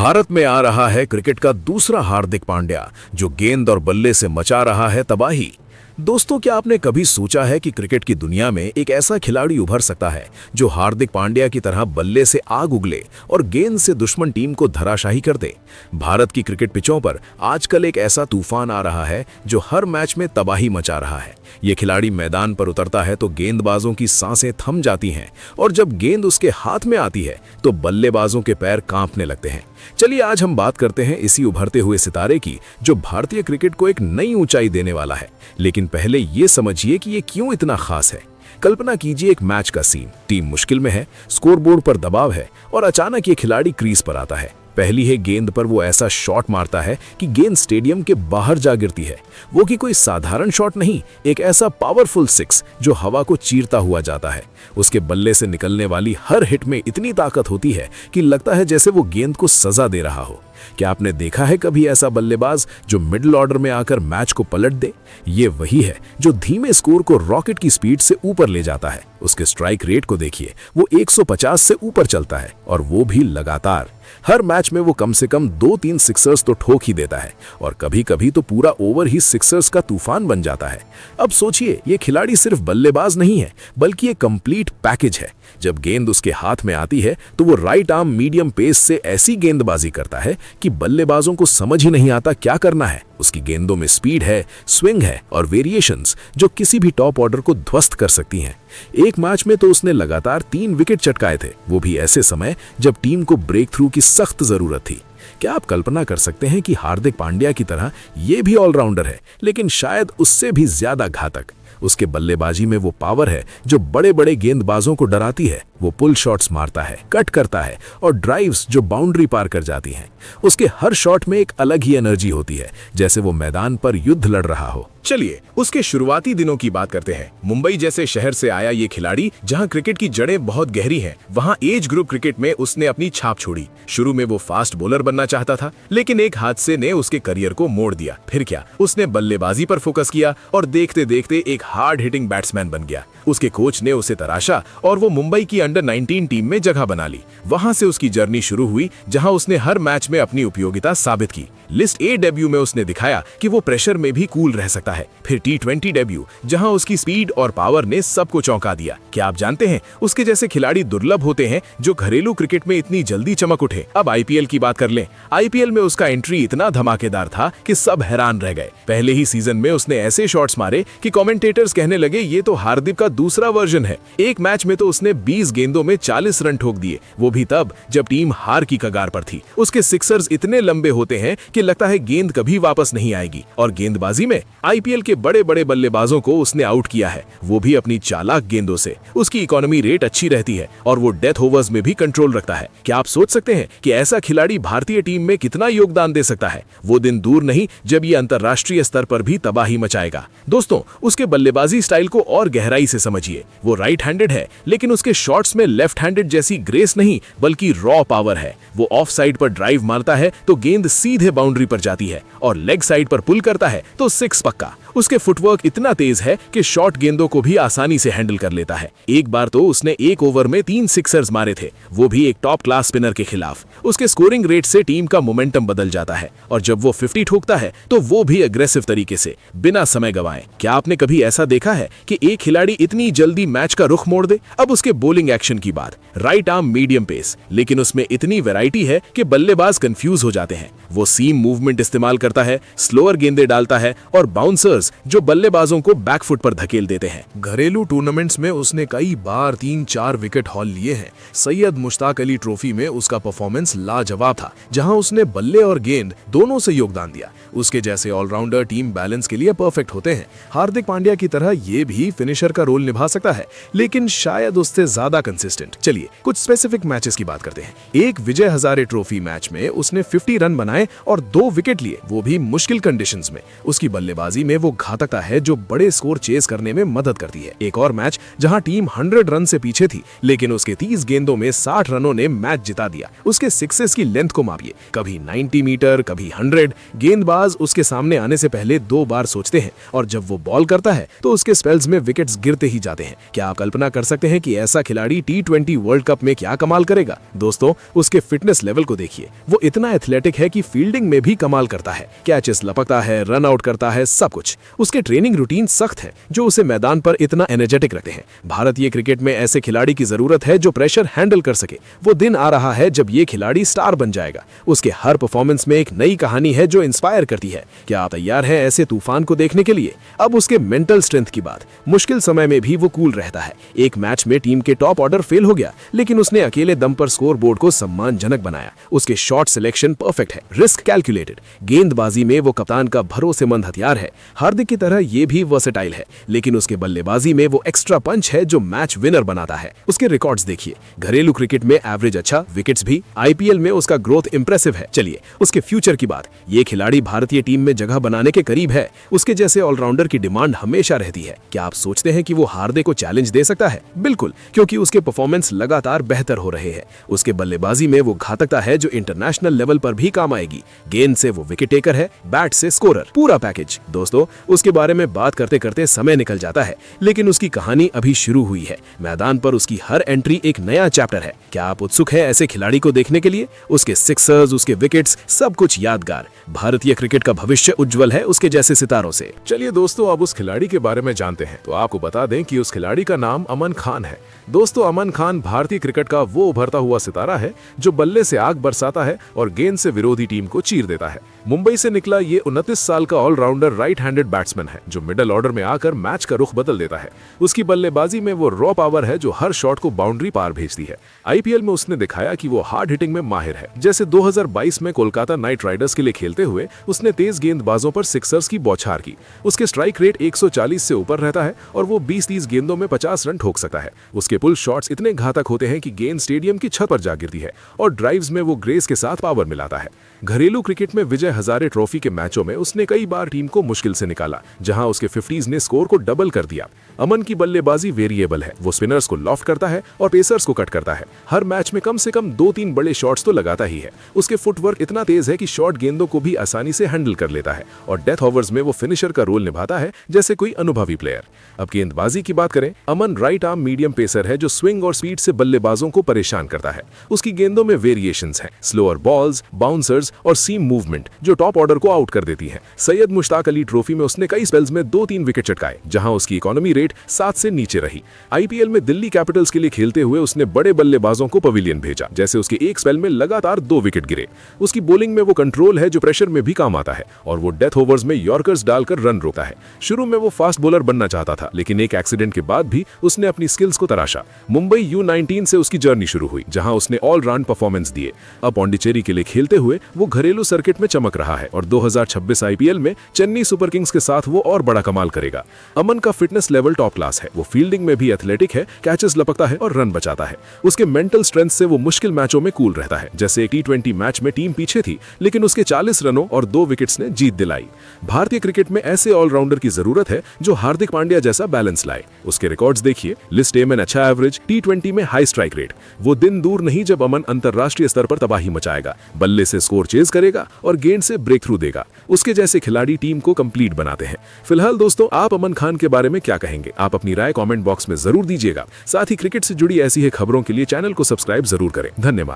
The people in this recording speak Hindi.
भारत में आ रहा है क्रिकेट का दूसरा हार्दिक पांड्या, जो गेंद और बल्ले से मचा रहा है तबाही। दोस्तों, क्या आपने कभी सोचा है कि क्रिकेट की दुनिया में एक ऐसा खिलाड़ी उभर सकता है जो हार्दिक पांड्या की तरह बल्ले से आग उगले और गेंद से दुश्मन टीम को धराशाही कर दे। भारत की क्रिकेट पिचों पर आजकल एक ऐसा तूफान आ रहा है जो हर मैच में तबाही मचा रहा है। ये खिलाड़ी मैदान पर उतरता है तो गेंदबाजों की सांसें थम जाती हैं, और जब गेंद उसके हाथ में आती है तो बल्लेबाजों के पैर कांपने लगते हैं। चलिए आज हम बात करते हैं इसी उभरते हुए सितारे की, जो भारतीय क्रिकेट को एक नई ऊंचाई देने वाला है। लेकिन पहले ये समझिए कि ये क्यों इतना खास है। कल्पना कीजिए एक मैच का सीन, टीम मुश्किल में है, स्कोरबोर्ड पर दबाव है और अचानक ये खिलाड़ी क्रीज पर आता है। पहली ही गेंद पर वो ऐसा शॉट मारता है कि गेंद स्टेडियम के बाहर जा गिरती है। वो कि कोई साधारण शॉट नहीं, एक ऐसा पावरफुल सिक्स जो हवा को चीरता हुआ जाता है। उसके बल्ले से निकलने वाली हर हिट में इतनी ताकत होती है कि लगता है जैसे वो गेंद को सजा दे रहा हो। क्या आपने देखा है कभी ऐसा बल्लेबाज जो मिडिल ऑर्डर में आकर मैच को पलट दे? ये वही है जो धीमे स्कोर को रॉकेट की स्पीड से ऊपर ले जाता है। उसके स्ट्राइक रेट को देखिए, वो 150 से ऊपर चलता है, और वो भी लगातार। हर मैच में वो कम से कम 2-3 सिक्सर्स तो ठोक ही देता है, और कभी कभी तो पूरा ओवर ही सिक्सर्स का तूफान बन जाता है। अब सोचिए, ये खिलाड़ी सिर्फ बल्लेबाज नहीं है, बल्कि एक कंप्लीट पैकेज है। जब गेंद उसके हाथ में आती है तो वो राइट आर्म मीडियम पेस से ऐसी गेंदबाजी करता है कि बल्लेबाजों को समझ ही नहीं आता क्या करना है। उसकी गेंदों में स्पीड है, स्विंग है और वेरिएशंस जो किसी भी टॉप ऑर्डर को ध्वस्त कर सकती हैं। एक मैच में तो उसने लगातार 3 विकेट चटकाए थे, वो भी ऐसे समय जब टीम को ब्रेक थ्रू की सख्त जरूरत थी। क्या आप कल्पना कर सकते हैं कि हार्दिक पांड्या की तरह ये भी ऑलराउंडर है, लेकिन शायद उससे भी ज्यादा घातक। उसके बल्लेबाजी में वो पावर है जो बड़े बड़े गेंदबाजों को डराती है। वो पुल शॉट्स मारता है, कट करता है और ड्राइव्स जो बाउंड्री पार कर जाती हैं। उसके हर शॉट में एक अलग ही एनर्जी होती है, जैसे वो मैदान पर युद्ध लड़ रहा हो। चलिए उसके शुरुआती दिनों की बात करते हैं। मुंबई जैसे शहर से आया ये खिलाड़ी, जहां क्रिकेट की जड़ें बहुत गहरी हैं, वहां एज ग्रुप क्रिकेट में उसने अपनी छाप छोड़ी। शुरू में वो फास्ट बॉलर बनना चाहता था, लेकिन एक हादसे ने उसके करियर को मोड़ दिया। फिर क्या, उसने बल्लेबाजी पर फोकस किया और देखते देखते एक हार्ड हिटिंग बैट्समैन बन गया। उसके कोच ने उसे तराशा और वो मुंबई की अंडर 19 टीम में जगह बना ली। वहां से उसकी जर्नी शुरू हुई, जहां उसने हर मैच में अपनी उपयोगिता साबित की। लिस्ट ए डेब्यू में उसने दिखाया कि वो प्रेशर में भी कूल रह सकता है। फिर T20 डेब्यू, जहां उसकी स्पीड और पावर ने सबको चौंका दिया। क्या आप जानते हैं, उसके जैसे खिलाड़ी दुर्लभ होते हैं जो घरेलू क्रिकेट में इतनी जल्दी चमक उठे। अब IPL की बात कर लें। IPL में उसका एंट्री इतना धमाकेदार था कि सब हैरान रह गए। पहले ही सीजन में उसने ऐसे शॉट्स मारे कि कमेंटेटर्स कहने लगे ये तो हार्दिक का दूसरा वर्जन है। एक मैच में तो उसने 20 गेंदों में 40 रन ठोक दिए, वो भी तब जब टीम हार की कगार पर थी। उसके सिक्सर्स इतने लंबे होते हैं कि लगता है गेंद कभी वापस नहीं आएगी। और गेंदबाजी में IPL के बड़े बड़े बल्लेबाजों को उसने आउट किया है, वो भी अपनी चालाक गेंदों से। उसकी इकोनॉमी रेट अच्छी रहती है और वो डेथ ओवर्स में भी कंट्रोल रखता है। क्या आप सोच सकते हैं कि ऐसा खिलाड़ी भारतीय टीम में कितना योगदान दे सकता है? वो दिन दूर नहीं जब ये अंतरराष्ट्रीय स्तर पर भी तबाही मचाएगा। दोस्तों, उसके बल्लेबाजी स्टाइल को और गहराई से समझिए। वो राइट हैंडेड है, लेकिन उसके शॉट्स में लेफ्ट हैंडेड जैसी ग्रेस नहीं, बल्कि रॉ पावर है। वो ऑफ साइड पर ड्राइव मारता है तो गेंद सीधे बाउंड्री पर जाती है, और लेग साइड पर पुल करता है तो 6 पक्का। उसके फुटवर्क इतना तेज है कि शॉर्ट गेंदों को भी आसानी से हैंडल कर लेता है। एक बार तो उसने एक ओवर में 3 सिक्सर्स मारे थे, वो भी एक टॉप क्लास स्पिनर के खिलाफ। उसके स्कोरिंग रेट से टीम का मोमेंटम बदल जाता है, और जब वो 50 ठोकता है तो वो भी अग्रेसिव तरीके से, बिना समय गंवाए। क्या आपने कभी ऐसा देखा है कि एक खिलाड़ी इतनी जल्दी मैच का रुख मोड़ दे? अब उसके बॉलिंग एक्शन की बात। राइट आर्म मीडियम पेस, लेकिन उसमें इतनी वैरायटी है कि बल्लेबाज कंफ्यूज हो जाते हैं। वो सीम मूवमेंट इस्तेमाल करता है, स्लोअर गेंदें डालता है और बाउंसर्स जो बल्लेबाजों को बैकफुट पर धकेल देते हैं। घरेलू टूर्नामेंट्स में उसने कई बार 3-4 विकेट हॉल लिए हैं। सैयद मुश्ताक अली ट्रॉफी में उसका परफॉर्मेंस लाजवाब था, जहां उसने बल्ले और गेंद दोनों से योगदान दिया। उसके जैसे ऑलराउंडर टीम बैलेंस के लिए परफेक्ट होते हैं। हार्दिक पांड्या की तरह ये भी फिनिशर का रोल निभा सकता है, लेकिन शायद उससे ज्यादा कंसिस्टेंट। चलिए कुछ स्पेसिफिक मैचेस की बात करते हैं। एक विजय हजारे ट्रॉफी मैच में उसने 50 रन बनाए और 2 विकेट लिए, वो भी मुश्किल कंडीशंस में। उसकी बल्लेबाजी में वो वो घातकता है जो बड़े स्कोर चेस करने में मदद करती है। एक और मैच जहां टीम 100 रन से पीछे थी, लेकिन उसके 30 गेंदों में 60 रनों ने मैच जिता दिया। उसके सिक्सेस की लेंथ को मापिए, कभी 90 मीटर, कभी 100। गेंदबाज उसके सामने आने से पहले 2 बार सोचते हैं और जब वो बॉल करता है तो उसके स्पेल्स में विकेट्स गिरते ही जाते हैं। क्या आप कल्पना कर सकते हैं कि ऐसा खिलाड़ी T20 वर्ल्ड कप में क्या कमाल करेगा? दोस्तों, उसके फिटनेस लेवल को देखिए। वो इतना एथलेटिक है कि फील्डिंग में भी कमाल करता है, कैचेस लपकता है, रन आउट करता है, सब कुछ। उसके ट्रेनिंग रूटीन सख्त है जो उसे मैदान पर इतना एनर्जेटिक रखते हैं। भारतीय क्रिकेट में ऐसे खिलाड़ी की जरूरत है जो प्रेशर हैंडल कर सके। वो दिन आ रहा है जब ये खिलाड़ी स्टार बन जाएगा। उसके हर परफॉर्मेंस में एक नई कहानी है जो इंस्पायर करती है। क्या आप तैयार हैं ऐसे तूफान को देखने के लिए? अब उसके मेंटल स्ट्रेंथ की बात। मुश्किल समय में भी वो कूल रहता है। एक मैच में टीम के टॉप ऑर्डर फेल हो गया, लेकिन उसने अकेले दम पर स्कोर बोर्ड को सम्मानजनक बनाया। उसके शॉट सिलेक्शन परफेक्ट है, रिस्क कैलकुलेटेड। गेंदबाजी में वो कप्तान का भरोसेमंद हथियार है। हार्दिक की तरह ये भी वर्सेटाइल है, लेकिन उसके बल्लेबाजी में वो एक्स्ट्रा पंच है जो मैच विनर बनाता है। उसके रिकॉर्ड्स देखिए, घरेलू क्रिकेट में एवरेज अच्छा, विकेट्स भी। आईपीएल में उसका ग्रोथ इंप्रेसिव है। चलिए उसके फ्यूचर की बात। ये खिलाड़ी भारतीय टीम में जगह बनाने के करीब है। उसके जैसे ऑलराउंडर की डिमांड हमेशा रहती है। क्या आप सोचते हैं कि वो हार्दिक को चैलेंज दे सकता है? बिल्कुल, क्योंकि उसके परफॉर्मेंस लगातार बेहतर हो रहे हैं। उसके बल्लेबाजी में वो घातकता है जो इंटरनेशनल लेवल पर भी काम आएगी। गेंद से वो विकेट टेकर है, बैट से स्कोरर, पूरा पैकेज। दोस्तों, उसके बारे में बात करते करते समय निकल जाता है, लेकिन उसकी कहानी अभी शुरू हुई है। मैदान पर उसकी हर एंट्री एक नया चैप्टर है। क्या आप उत्सुक है ऐसे खिलाड़ी को देखने के लिए? उसके सिक्सर्स, उसके विकेट्स, सब कुछ यादगार। भारतीय क्रिकेट का भविष्य उज्जवल है उसके जैसे सितारों से। चलिए दोस्तों, अब उस खिलाड़ी के बारे में जानते हैं। तो आपको बता दें कि उस खिलाड़ी का नाम अमन खान है। दोस्तों, अमन खान भारतीय क्रिकेट का वो उभरता हुआ सितारा है जो बल्ले से आग बरसाता है और गेंद से विरोधी टीम को चीर देता है। मुंबई से निकला ये 29 साल का ऑलराउंडर राइट हैंडेड बैट्समैन है जो मिडिल ऑर्डर में आकर मैच का रुख बदल देता है। उसकी बल्लेबाजी में वो रॉ पावर है जो हर शॉट को बाउंड्री पार भेजती है। आईपीएल में उसने दिखाया कि वो हार्ड हिटिंग में माहिर है। जैसे 2022 में कोलकाता नाइट राइडर्स के लिए खेलते हुए उसने तेज गेंदबाजों पर सिक्सर्स की बौछार की। उसके स्ट्राइक रेट 140 से ऊपर रहता है और वो 20-30 गेंदों में 50 रन ठोक सकता है। उसके पुल शॉट्स इतने घातक होते हैं कि गेंद स्टेडियम की छत पर जा गिरती है और ड्राइव्स में वो ग्रेस के साथ पावर मिलाता है। घरेलू क्रिकेट में विजय हजारे ट्रॉफी के मैचों में उसने कई बार टीम को मुश्किल से निकाला, जहां उसके 50s ने स्कोर को डबल कर दिया। अमन की बल्लेबाजी वेरिएबल है। वो स्पिनर्स को लॉफ्ट करता है और पेसर्स को कट करता है। हर मैच में कम से कम 2-3 बड़े शॉट्स तो लगाता ही है। उसके फुटवर्क इतना तेज है कि शॉर्ट गेंदों को भी आसानी से हैंडल कर लेता है और डेथ ओवर्स में वो फिनिशर का रोल निभाता है जैसे कोई अनुभवी प्लेयर। अब गेंदबाजी की बात करें, अमन राइट आर्म मीडियम पेसर है जो स्विंग और स्पीड से बल्लेबाजों को परेशान करता है। उसकी गेंदों में वेरिएशंस हैं, स्लोअर बॉल्स, बाउंसर्स और सीम मूवमेंट जो टॉप ऑर्डर को आउट कर देती है। सैयद मुश्ताक अली ट्रॉफी में उसने कई स्पेल्स में 2-3 विकेट चटकाए, जहां उसकी इकोनॉमी रेट 7 से नीचे रही। आईपीएल में दिल्ली कैपिटल्स के लिए खेलते हुए उसने बड़े बल्लेबाजों को पवेलियन भेजा, जैसे उसके एक स्पेल में लगातार 2 विकेट गिरे। उसकी बॉलिंग में वो कंट्रोल है जो प्रेशर में भी काम आता है और वो डेथ ओवर्स में यॉर्कर्स डालकर रन रोकता है। शुरू में वो फास्ट बॉलर बनना चाहता था, लेकिन एक एक्सीडेंट के बाद भी उसने अपनी स्किल्स को तराशा। मुंबई U19 से उसकी जर्नी शुरू हुई, जहां उसने ऑल राउंड परफॉर्मेंस दिए। अब पौंडीचेरी के लिए खेलते हुए वो घरेलू सर्किट में चमक रहा है और 2026 आईपीएल में चेन्नई सुपर किंग्स के साथ वो और बड़ा कमाल करेगा। अमन का फिटनेस लेवल टॉप क्लास है। वो फील्डिंग में भी एथलेटिक है, कैचेस लपकता है और रन बचाता है। उसके मेंटल स्ट्रेंथ से वो मुश्किल मैचों में कूल रहता है। जैसे एक T20 मैच में टीम पीछे थी, लेकिन उसके 40 रनों और 2 विकेट्स ने जीत दिलाई। भारतीय क्रिकेट में ऐसे ऑलराउंडर की जरूरत है जो हार्दिक पांड्या जैसा बैलेंस लाए। उसके रिकॉर्ड्स देखिए, लिस्ट ए में अच्छा एवरेज, T20 में हाई स्ट्राइक रेट। वो दिन दूर नहीं जब अमन अंतरराष्ट्रीय स्तर पर तबाही मचाएगा, बल्ले से स्कोर चेज करेगा और गेंद से ब्रेक थ्रू देगा। उसके जैसे खिलाड़ी टीम को कंप्लीट बनाते हैं। फिलहाल दोस्तों, आप अमन खान के बारे में क्या कहेंगे? आप अपनी राय कमेंट बॉक्स में जरूर दीजिएगा। साथ ही क्रिकेट से जुड़ी ऐसी ही खबरों के लिए चैनल को सब्सक्राइब जरूर करें। धन्यवाद।